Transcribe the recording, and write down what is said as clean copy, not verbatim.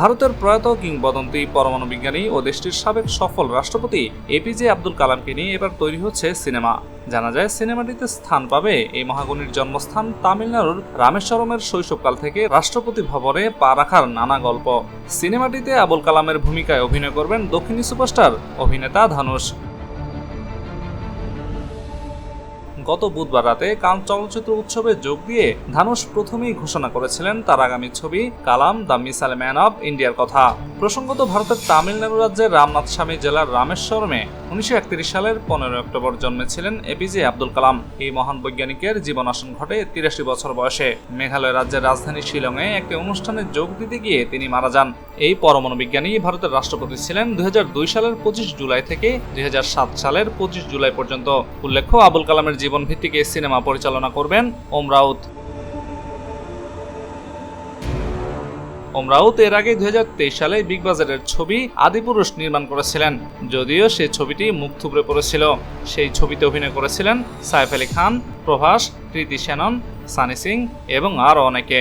ভারতের প্রয়াত কিংবদন্তি পরমাণু বিজ্ঞানী ও দেশটির সাবেক সফল রাষ্ট্রপতি এপিজে আব্দুল কালামকে নিয়ে এবার তৈরি হচ্ছে সিনেমা। জানা যায় সিনেমাটিতে স্থান পাবে এই মহাগুণীর জন্মস্থান তামিলনাড়ুর রামেশ্বরমের শৈশবকাল থেকে রাষ্ট্রপতি ভবনে পা রাখার নানা গল্প। সিনেমাটিতে আবুল কালামের ভূমিকায় অভিনয় করবেন দক্ষিণী সুপারস্টার অভিনেতা ধানুষ। গত বুধবার রাতে কান চলচ্চিত্র উৎসবে যোগ দিয়ে ধানুষ প্রথমেই ঘোষণা করেছিলেন তার আগামী ছবি কালাম দ্য মিসাইল ম্যান অব ইন্ডিয়ার কথা। প্রসঙ্গত, ভারতের তামিলনাড়ু রাজ্যের রামনাথস্বামী জেলার রামেশ্বরমে 1931 সালের 15 অক্টোবর জন্মেছিলেন এপিজে আব্দুল কালাম। এই মহান বৈজ্ঞানিকের জীবনাসন ঘটে 83 বছর বয়সে। মেঘালয় রাজ্যের রাজধানী শিলংয়ে একটি অনুষ্ঠানে যোগ দিতে গিয়ে তিনি মারা যান। এই পরমাণু বিজ্ঞানী ভারতের রাষ্ট্রপতি ছিলেন 2002 সালের 25 জুলাই থেকে 2007 সালের 25 জুলাই পর্যন্ত। উল্লেখ্য, আবুল কালামের জীবন ভিত্তিক এই সিনেমা পরিচালনা করবেন ওম রাউত। এর আগে 2023 সালে বিগ বাজেটের ছবি আদিপুরুষ নির্মাণ করেছিলেন, যদিও সেই ছবিটি মুখ থুবড়ে পড়েছিল। সেই ছবিতে অভিনয় করেছিলেন সাইফ আলী খান, প্রভাস, কৃতি শ্যানন, সানি সিং এবং আরও অনেকে।